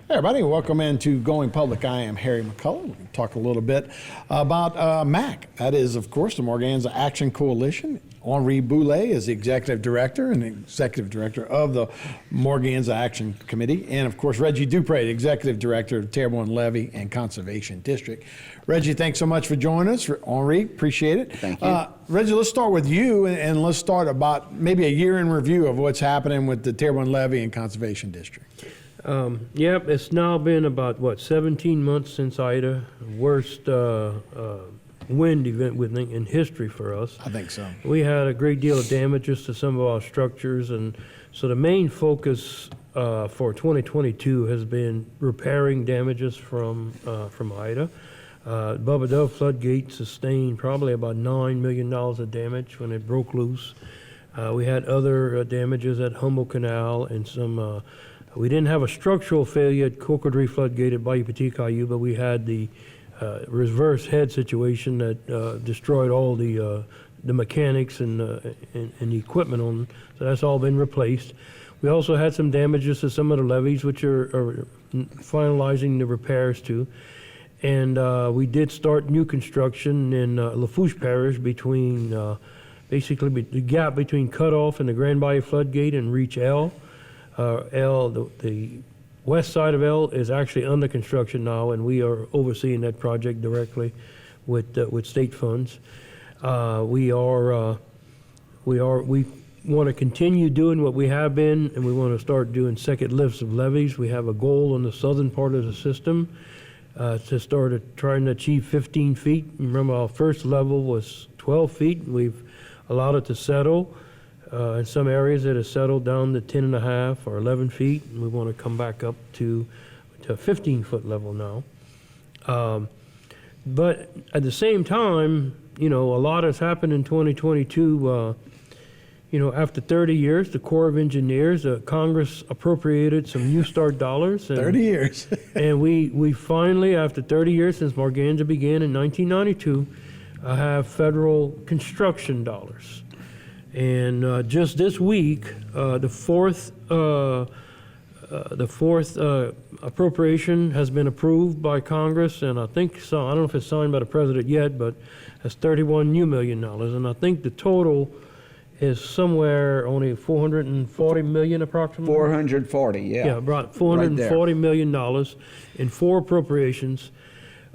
Hey everybody, welcome into Going Public. I am Harry McCullough. We're going to talk a little bit about MAC. That is, of course, the Morganza Action Coalition. Henri Boulay is the executive director and the executive director of the Morganza Action Committee. And, of course, Reggie Dupre, the executive director of Terrebonne Levee and Conservation District. Reggie, thanks so much for joining us. Henri, appreciate it. Thank you. Reggie, let's start with you, and let's start about maybe a year in review of what's happening with the Terrebonne Levee and Conservation District. Yep, it's now been about, 17 months since Ida, worst wind event in history for us. I think so. We had a great deal of damages to some of our structures, and so the main focus for 2022 has been repairing damages from Ida. Bubba Dove floodgate sustained probably about $9 million of damage when it broke loose. We had other damages at Humboldt Canal and some. We didn't have a structural failure at Cocodrie floodgate at Bayou Petit Caillou, but we had the reverse head situation that destroyed all the mechanics and the equipment on. So that's all been replaced. We also had some damages to some of the levees, which are finalizing the repairs to. And we did start new construction in Lafourche Parish between basically the gap between Cutoff and the Grand Bayou floodgate and Reach L. The west side of L is actually under construction now, and we are overseeing that project directly with state funds. We want to continue doing what we have been, and we want to start doing second lifts of levees. We have a goal on the southern part of the system to start trying to achieve 15 feet. Remember, our first level was 12 feet. We've allowed it to settle. In some areas it has settled down to 10.5 or 11 feet, and we want to come back up to a 15-foot level now. But at the same time, a lot has happened in 2022. After 30 years, the Corps of Engineers, Congress appropriated some New Start dollars. 30 years. And we finally, after 30 years since Morganza began in 1992, have federal construction dollars. And just this week, the fourth appropriation has been approved by Congress, and I think so. I don't know if it's signed by the president yet, but it's $31 million, and I think the total is somewhere only $440 million approximately. 440, yeah. Yeah, about $440 million in four appropriations.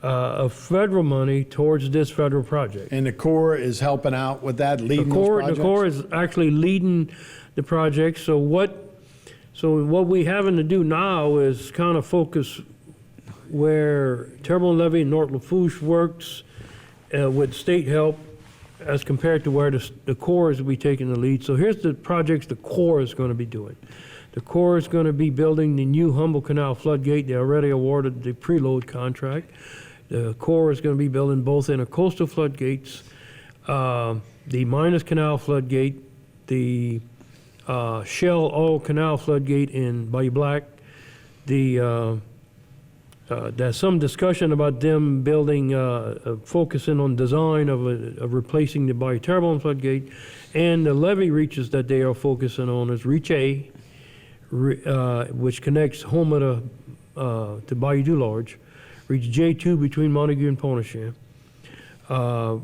Of federal money towards this federal project. And the Corps is helping out with that, leading those projects? The Corps is actually leading the project. So what we having to do now is kind of focus where Terrebonne Levee and North Lafourche works with state help as compared to where the Corps is be taking the lead. So here's the projects the Corps is going to be doing. The Corps is going to be building the new Humboldt Canal floodgate. They already awarded the preload contract. The Corps is going to be building both intercoastal floodgates, the Minas Canal floodgate, the Shell Oil Canal floodgate in Bayou Black. There's some discussion about them building, focusing on design of replacing the Bayou Terrebonne floodgate, and the levee reaches that they are focusing on is Reach A, which connects Houma to Bayou du Large. Reach J2 between Montague and Pontchartrain. I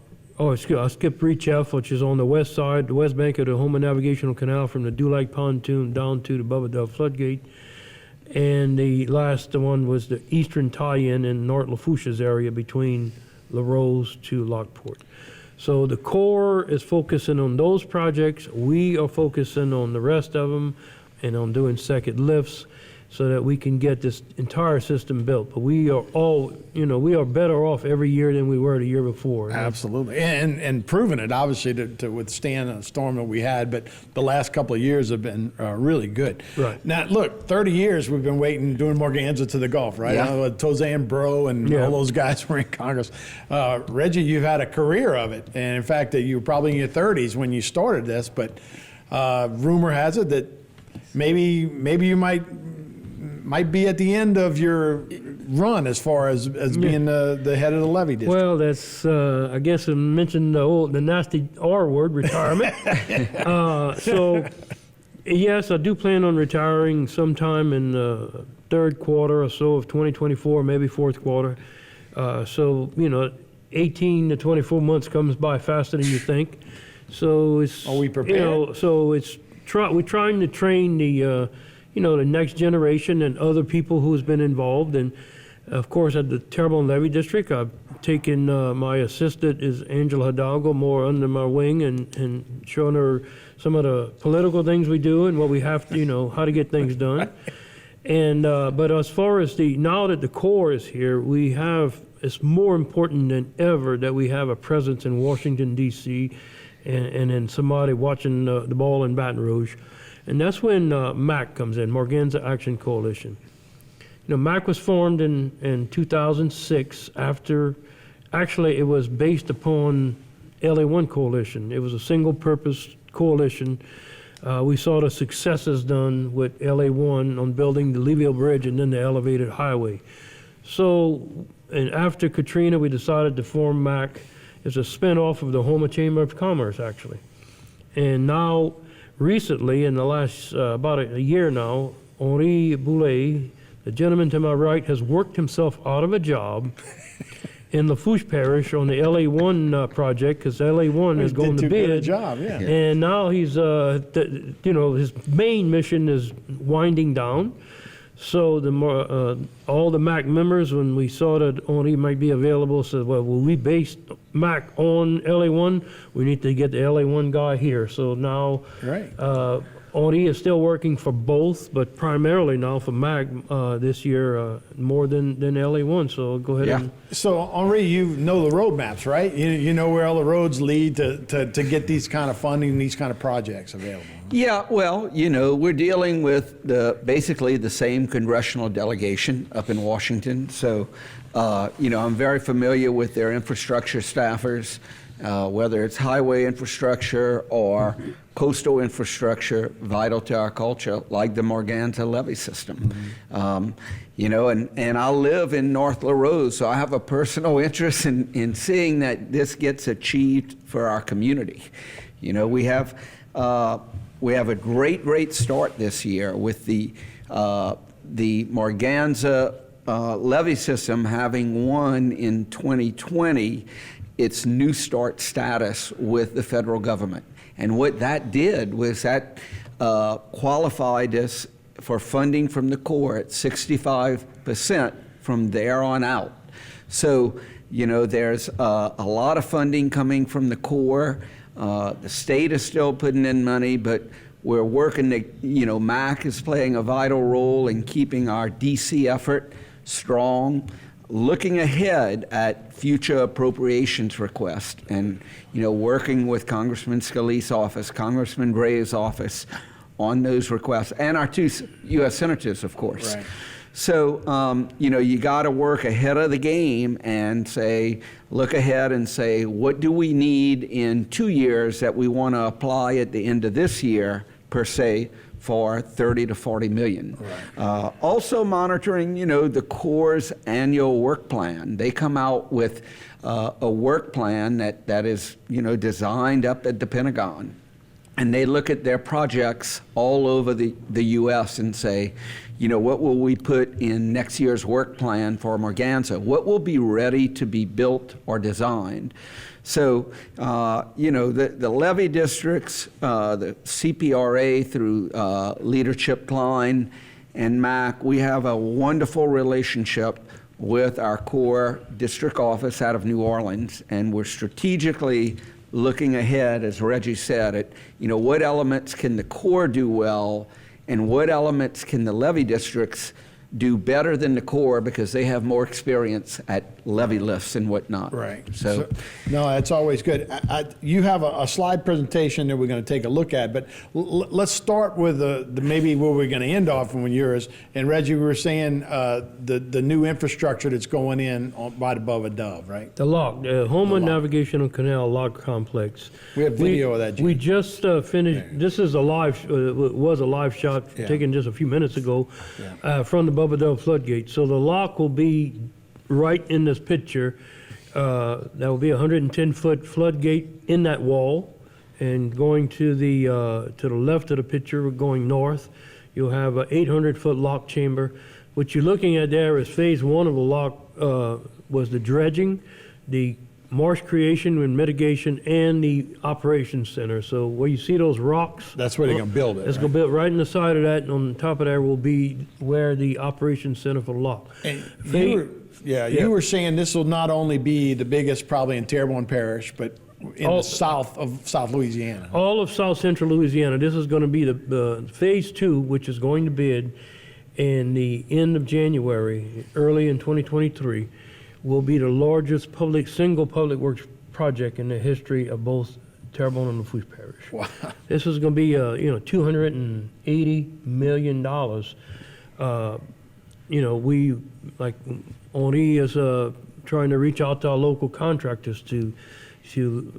skipped Reach F, which is on the west side, the west bank of the Houma Navigational Canal from the Dulac Pontoon down to the Bubba Dove floodgate. And the last one was the eastern tie-in in North Lafourche's area between La Rose to Lockport. So the Corps is focusing on those projects. We are focusing on the rest of them and on doing second lifts so that we can get this entire system built. But we are we are better off every year than we were the year before. Absolutely, and proving it, obviously, to withstand a storm that we had, but the last couple of years have been really good. Right. Now, look, 30 years we've been waiting, doing Morganza to the Gulf, right? Yeah. Tozan Bro and all those guys were in Congress. Reggie, you've had a career of it, and in fact, you were probably in your 30s when you started this, but rumor has it that maybe you might be at the end of your run as far as being the head of the levee district. Well, that's I guess I mentioned the nasty R word, retirement. So yes, I do plan on retiring sometime in third quarter or so of 2024, maybe fourth quarter. So, 18 to 24 months comes by faster than you think. So it's. Are we prepared? So it's we're trying to train the next generation and other people who's been involved. And of course, at the Terrebonne Levee District, I've taken my assistant is Angela Hidalgo more under my wing and showing her some of the political things we do and what we have to, how to get things done. And but as far as now that the Corps is here, it's more important than ever that we have a presence in Washington, D.C., and then somebody watching the ball in Baton Rouge. And that's when MAC comes in, Morganza Action Coalition. MAC was formed in 2006 actually it was based upon LA1 Coalition. It was a single-purpose coalition. We saw the successes done with LA1 on building the Leeville Bridge and then the elevated highway. So, and after Katrina, we decided to form MAC as a spin-off of the Houma Chamber of Commerce, actually. And now, recently, in the last about a year now, Henri Boulet, the gentleman to my right, has worked himself out of a job in Lafourche Parish on the LA1 project, because LA1 is going to bid. Job, yeah. And now he's, his main mission is winding down. So all the MAC members, when we saw that Henri might be available, said, well, we based MAC on LA1, we need to get the LA1 guy here. So now Right. Henri is still working for both, but primarily now for MAC this year more than LA1. So go ahead and. So, Henri, you know the roadmaps, right? You know where all the roads lead to get these kind of funding, these kind of projects available. Yeah, well, we're dealing with basically the same congressional delegation up in Washington. So, I'm very familiar with their infrastructure staffers, whether it's highway infrastructure or coastal infrastructure vital to our culture, like the Morganza levee system. And I live in North LaRose, so I have a personal interest in seeing that this gets achieved for our community. We have a great start this year with the Morganza levee system having won in 2020 its New Start status with the federal government. And what that did was that qualified us for funding from the Corps at 65% from there on out. So, there's a lot of funding coming from the Corps. The state is still putting in money, but we're working to, MAC is playing a vital role in keeping our DC effort strong, looking ahead at future appropriations requests and, working with Congressman Scalise's office, Congressman Gray's office on those requests, and our two U.S. senators, of course. Right. So, you got to work ahead of the game and look ahead and say, what do we need in 2 years that we want to apply at the end of this year, per se, for 30 to 40 million. Right. Also monitoring, the Corps' annual work plan. They come out with a work plan that is, designed up at the Pentagon. And they look at their projects all over the U.S. and say, what will we put in next year's work plan for Morganza? What will be ready to be built or designed? So, the levee districts, the CPRA through Leadership Klein and MAC, we have a wonderful relationship with our Corps district office out of New Orleans, and we're strategically looking ahead, as Reggie said, at what elements can the Corps do well, and what elements can the levee districts do better than the Corps because they have more experience at levee lifts and whatnot. Right. So no, that's always good. You have a slide presentation that we're going to take a look at, but let's start with the maybe where we're going to end off from yours. And Reggie, we were saying the new infrastructure that's going in right above a Dove, right? The lock, Houma Navigational Canal Lock Complex. We have video of that, Jim. We just finished. This is a live. Was a live shot taken just a few minutes ago from the Bubba Dove floodgate. So the lock will be right in this picture. That will be a 110-foot floodgate in that wall, and going to the left of the picture, going north, you'll have an 800-foot lock chamber. what you're looking at there is phase one of the lock was the dredging, the marsh creation and mitigation, and the operations center. So where you see those rocks, That's where they're going to build it. it's going to build right in the side of that, and on top of there will be where the operations center for the lock. And Phase- you were saying this will not only be the biggest probably in Terrebonne Parish, but in the south of South Louisiana. All of South Central Louisiana. This is going to be the phase two, which is going to bid in the end of January, early in 2023, will be the largest single public works project in the history of both Terrebonne and Lafourche Parish. Wow. This is going to be, $280 million. We, like Henri is trying to reach out to our local contractors to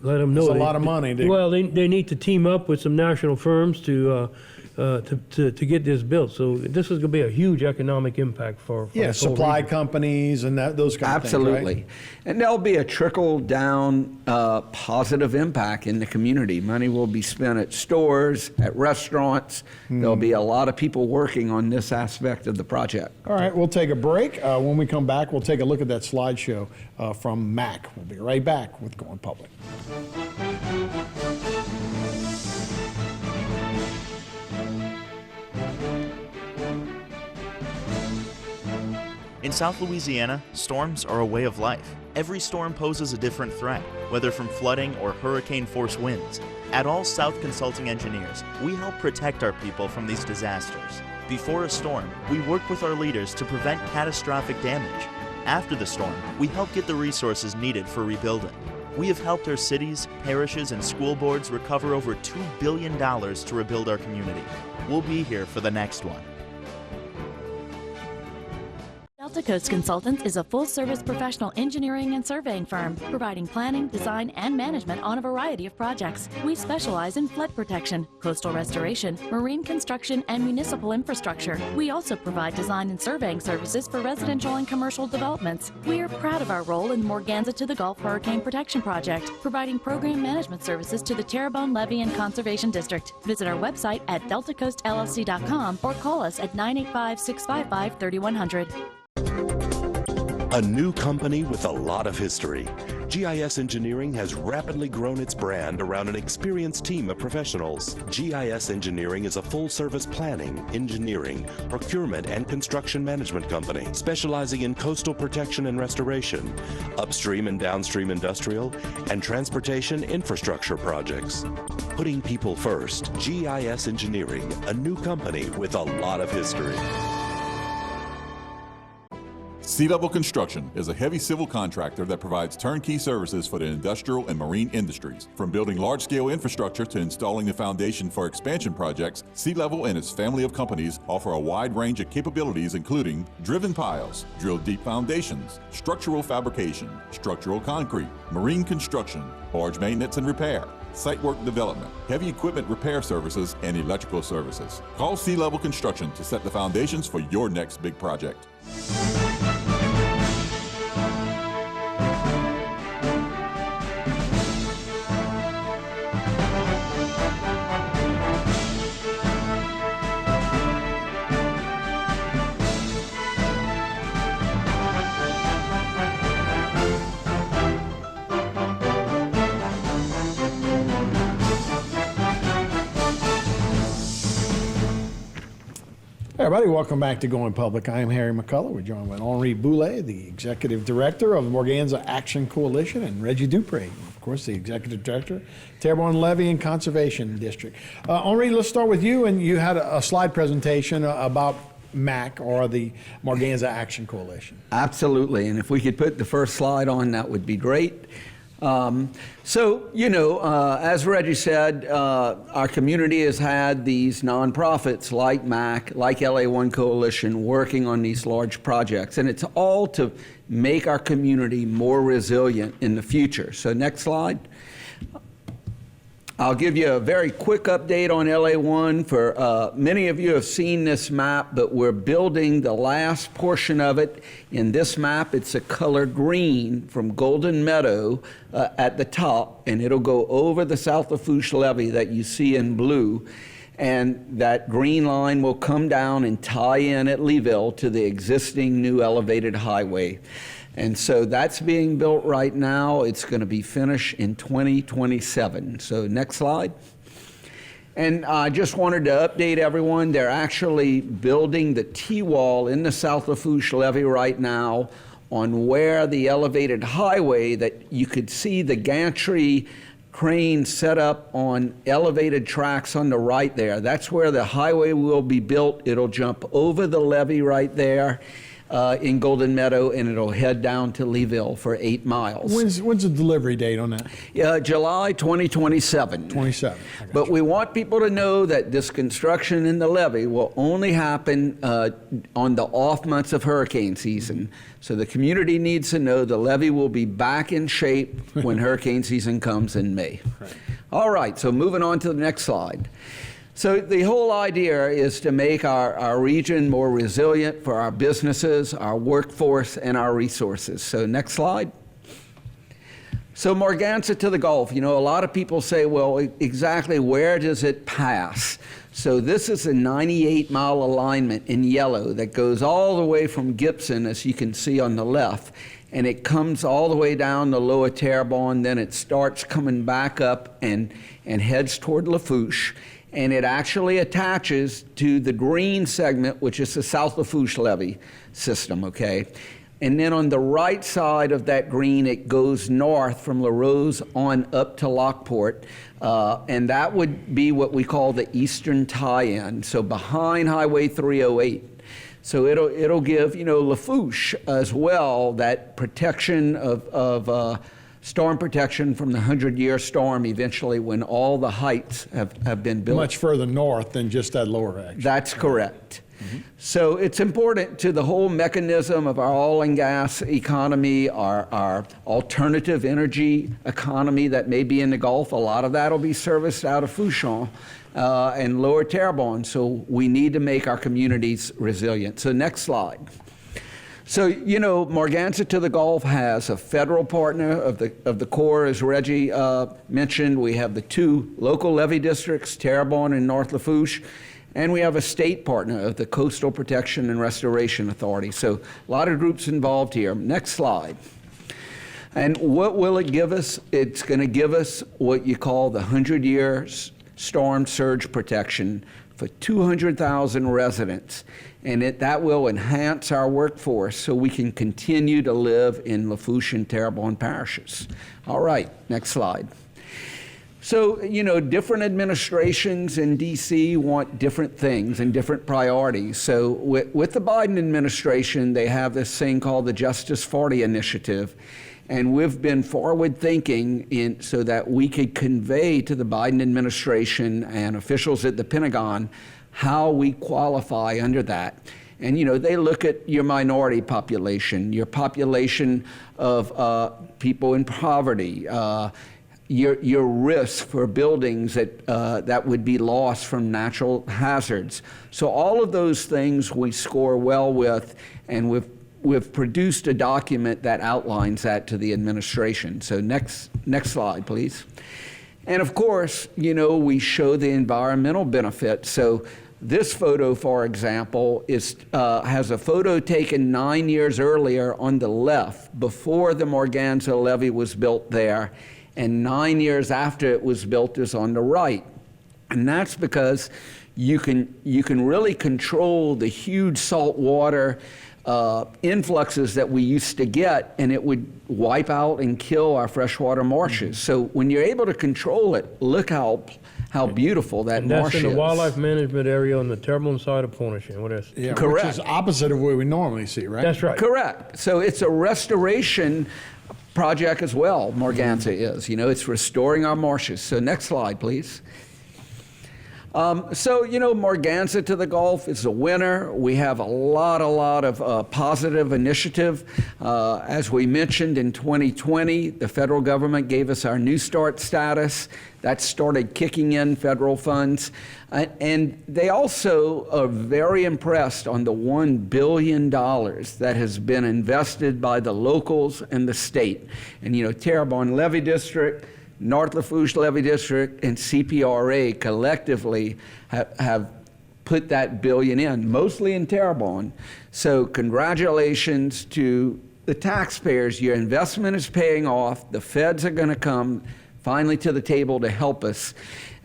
let them know. That's a lot of money. Well, they need to team up with some national firms to get this built. So this is going to be a huge economic impact for Yeah, this whole supply region. companies and those kind of things, Absolutely. right? And there'll be a trickle-down positive impact in the community. Money will be spent at stores, at restaurants. There'll be a lot of people working on this aspect of the project. All right, we'll take a break. When we come back, we'll take a look at that slideshow from MAC. We'll be right back with Going Public. In South Louisiana, storms are a way of life. Every storm poses a different threat, whether from flooding or hurricane-force winds. At All South Consulting Engineers, we help protect our people from these disasters. Before a storm, we work with our leaders to prevent catastrophic damage. After the storm, we help get the resources needed for rebuilding. We have helped our cities, parishes, and school boards recover over $2 billion to rebuild our community. We'll be here for the next one. Delta Coast Consultants is a full-service professional engineering and surveying firm, providing planning, design, and management on a variety of projects. We specialize in flood protection, coastal restoration, marine construction, and municipal infrastructure. We also provide design and surveying services for residential and commercial developments. We are proud of our role in the Morganza to the Gulf Hurricane Protection Project, providing program management services to the Terrebonne Levee and Conservation District. Visit our website at deltacoastllc.com or call us at 985-655-3100. A new company with a lot of history. GIS Engineering has rapidly grown its brand around an experienced team of professionals. GIS Engineering is a full-service planning, engineering, procurement, and construction management company specializing in coastal protection and restoration, upstream and downstream industrial, and transportation infrastructure projects. Putting people first, GIS Engineering, a new company with a lot of history. Sea Level Construction is a heavy civil contractor that provides turnkey services for the industrial and marine industries. From building large-scale infrastructure to installing the foundation for expansion projects, Sea Level and its family of companies offer a wide range of capabilities including driven piles, drilled deep foundations, structural fabrication, structural concrete, marine construction, barge maintenance and repair, site work development, heavy equipment repair services, and electrical services. Call Sea Level Construction to set the foundations for your next big project. Hey everybody, welcome back to Going Public. I am Harry McCullough. We're joined with Henri Boulet, the Executive Director of the Morganza Action Coalition, and Reggie Dupre, of course, the Executive Director, Terrebonne Levee and Conservation District. Henri, let's start with you, and you had a slide presentation about MAC, or the Morganza Action Coalition. Absolutely, and if we could put the first slide on, that would be great. As Reggie said, our community has had these nonprofits like MAC, like LA1 Coalition, working on these large projects, and it's all to make our community more resilient in the future. So next slide. I'll give you a very quick update on LA1. For many of you have seen this map, but we're building the last portion of it. In this map, it's a color green from Golden Meadow at the top, and it'll go over the South Lafourche levee that you see in blue. and that green line will come down and tie in at Leeville to the existing new elevated highway. And so that's being built right now. It's going to be finished in 2027. So next slide. And I just wanted to update everyone. They're actually building the T-wall in the South Lafourche levee right now on where the elevated highway that you could see the gantry crane set up on elevated tracks on the right there. That's where the highway will be built. It'll jump over the levee right there in Golden Meadow, and it'll head down to Leeville for 8 miles. When's the delivery date on that? July 2027. 27. But we want people to know that this construction in the levee will only happen on the off months of hurricane season. So the community needs to know the levee will be back in shape when hurricane season comes in May. Right. All right, so moving on to the next slide. So the whole idea is to make our region more resilient for our businesses, our workforce, and our resources. So next slide. So Morganza to the Gulf, you know, a lot of people say, well, exactly where does it pass? So this is a 98-mile alignment in yellow that goes all the way from Gibson, as you can see on the left, and it comes all the way down the Lower Terrebonne, then it starts coming back up and heads toward Lafourche. And it actually attaches to the green segment, which is the South Lafourche levee system, okay? And then on the right side of that green, it goes north from La Rose on up to Lockport, and that would be what we call the eastern tie-in, so behind Highway 308. So it'll give, you know, Lafourche as well that protection of storm protection from the 100-year storm eventually when all the heights have been built. Much further north than just that lower action. That's correct. So it's important to the whole mechanism of our oil and gas economy, our alternative energy economy that may be in the Gulf. A lot of that will be serviced out of Fouchon and Lower Terrebonne. So we need to make our communities resilient. So next slide. So, you know, Morganza to the Gulf has a federal partner of the Corps, as Reggie mentioned. We have the 2 local levee districts, Terrebonne and North Lafourche, and we have a state partner of the Coastal Protection and Restoration Authority. So a lot of groups involved here. Next slide. And what will it give us? It's going to give us what you call the 100-year storm surge protection for 200,000 residents. And that will enhance our workforce so we can continue to live in Lafourche and Terrebonne parishes. All right, next slide. So, you know, different administrations in D.C. want different things and different priorities. So with the Biden administration, they have this thing called the Justice 40 Initiative. And we've been forward thinking so that we could convey to the Biden administration and officials at the Pentagon how we qualify under that. And, you know, they look at your minority population, your population of people in poverty, your risk for buildings that would be lost from natural hazards. So all of those things we score well with, and we've produced a document that outlines that to the administration. So next slide, please. And of course, you know, we show the environmental benefits. So this photo, for example, has a photo taken 9 years earlier on the left, before the Morganza levee was built there, and 9 years after it was built is on the right. And that's because you can really control the huge saltwater influxes that we used to get, and it would wipe out and kill our freshwater marshes. So when you're able to control it, look how beautiful that marsh is. That's in the wildlife management area on the Terrebonne side of Pointe-à-Cher. What else? Yeah, correct. Which is opposite of what we normally see, right? That's right. Correct. So it's a restoration project as well, Morganza is. You know, it's restoring our marshes. So next slide, please. So, you know, Morganza to the Gulf is a winner. We have a lot of positive initiative. As we mentioned, in 2020, the federal government gave us our New Start status. That started kicking in federal funds. And they also are very impressed on the $1 billion that has been invested by the locals and the state. And, you know, Terrebonne Levee District, North Lafourche Levee District and CPRA collectively have put that billion in, mostly in Terrebonne. So congratulations to the taxpayers. Your investment is paying off. The feds are going to come finally to the table to help us.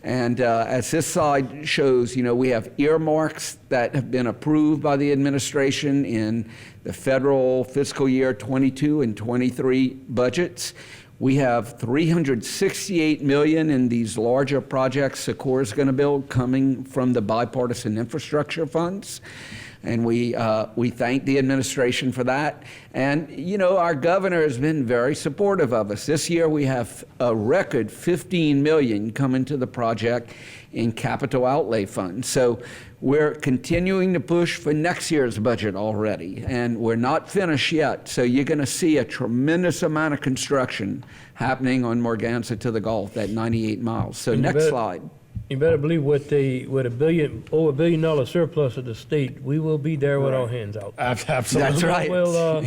And as this slide shows, we have earmarks that have been approved by the administration in the federal fiscal year 22 and 23 budgets. We have $368 million in these larger projects the Corps is going to build coming from the bipartisan infrastructure funds. And we thank the administration for that. And, our governor has been very supportive of us. This year we have a record $15 million coming to the project in capital outlay funds. So we're continuing to push for next year's budget already, and we're not finished yet. So you're going to see a tremendous amount of construction happening on Morganza to the Gulf, that 98 miles. So next slide. You better believe with over $1 billion surplus of the state, we will be there with our hands out. Absolutely. That's right. Well,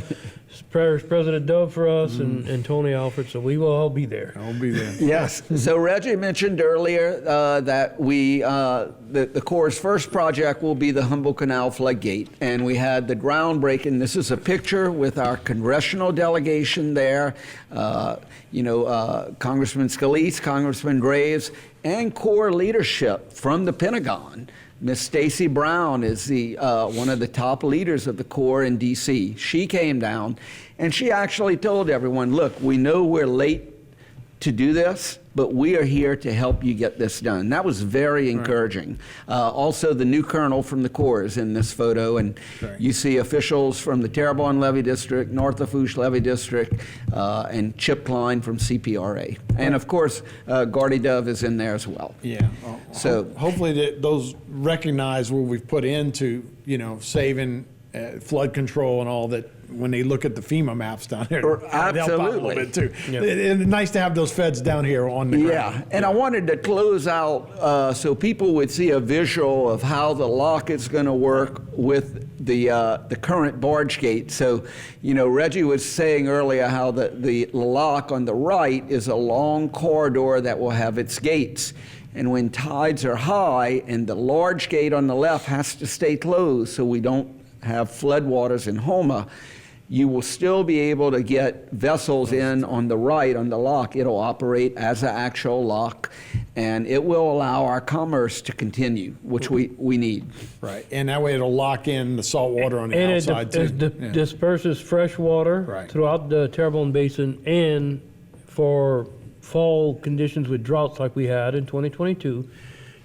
President Dove for us and Tony Alford, so we will all be there. I'll be there. Yes. So Reggie mentioned earlier that the Corps' first project will be the Humboldt Canal floodgate, and we had the groundbreaking. This is a picture with our congressional delegation there. Congressman Scalise, Congressman Graves, and Corps leadership from the Pentagon. Miss Stacy Brown is one of the top leaders of the Corps in D.C. She came down, and she actually told everyone, look, we know we're late to do this, but we are here to help you get this done. That was very encouraging. Also, the new colonel from the Corps is in this photo, and you see officials from the Terrebonne Levee District, North Lafourche Levee District, and Chip Klein from CPRA. And of course, Gardy Dove is in there as well. Yeah. So hopefully those recognize what we've put into, saving flood control and all that. When they look at the FEMA maps down here, it'll help out a little bit too. Yep. It's nice to have those feds down here on the ground. Yeah, and I wanted to close out so people would see a visual of how the lock is going to work with the current barge gate. So, Reggie was saying earlier how the lock on the right is a long corridor that will have its gates. And when tides are high and the large gate on the left has to stay closed so we don't have floodwaters in Houma, you will still be able to get vessels in on the right, on the lock. It'll operate as an actual lock, and it will allow our commerce to continue, which we need. Right, and that way it'll lock in the salt water on the outside too. It disperses fresh water throughout the Terrebonne Basin, and for fall conditions with droughts like we had in 2022,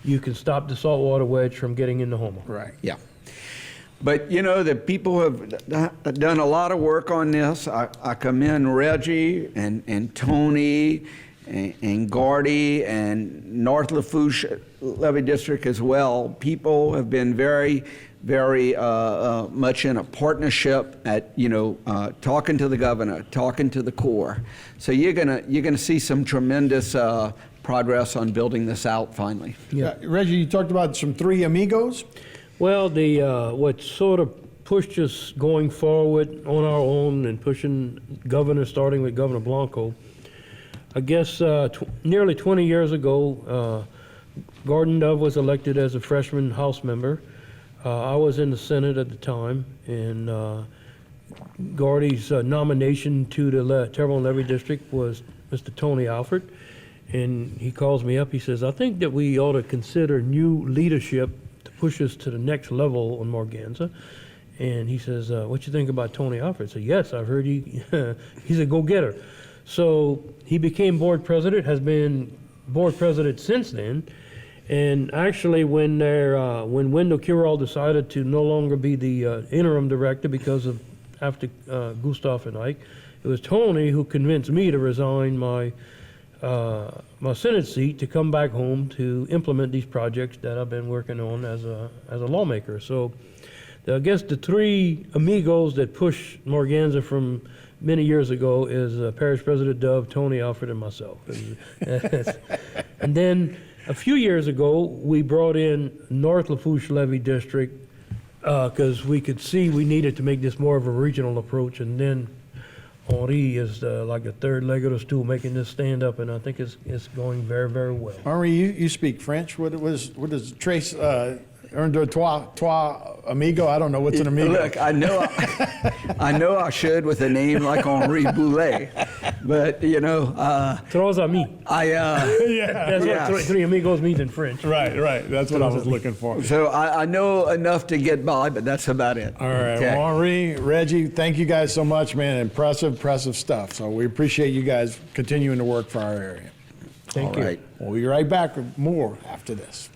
you can stop the saltwater wedge from getting into Houma. Right. Yeah. But the people have done a lot of work on this. I commend Reggie and Tony and Gardy and North Lafourche Levee District as well. People have been very, very much in a partnership at talking to the governor, talking to the Corps. So you're gonna see some tremendous progress on building this out finally. Yeah. Reggie, you talked about some three amigos. Well, what sort of pushed us going forward on our own and pushing governor, starting with Governor Blanco, I guess nearly 20 years ago, Gordon Dove was elected as a freshman House member. I was in the Senate at the time, and Gardy's nomination to the Terrebonne Levee District was Mr. Tony Alford. And he calls me up, he says, I think that we ought to consider new leadership push us to the next level on Morganza. And he says, what you think about Tony Alford? I said, yes, I've heard he's a go-getter. So he became board president, has been board president since then. And actually when Wendell Curall decided to no longer be the interim director because of after Gustav and Ike, it was Tony who convinced me to resign my Senate seat to come back home to implement these projects that I've been working on as a lawmaker. So I guess the three amigos that pushed Morganza from many years ago is Parish President Dove, Tony Alford, and myself. And then a few years ago, we brought in North Lafourche Levee District because we could see we needed to make this more of a regional approach. And then Henri is like the third leg of the stool, making this stand up, and I think it's going very, very well. Henri, you speak French. What does Trace un, deux, trois amigo? I don't know what's an amigo. Look, I know I should with a name like Henri Boulet, but you know, Trois amis. Yeah. That's what three amigos means in French. Right. That's what I was looking for. So I know enough to get by, but that's about it. All right, Okay. well, Henri, Reggie, thank you guys so much, man. Impressive stuff. So we appreciate you guys continuing to work for our area. Thank All you. right. We'll be right back with more after this.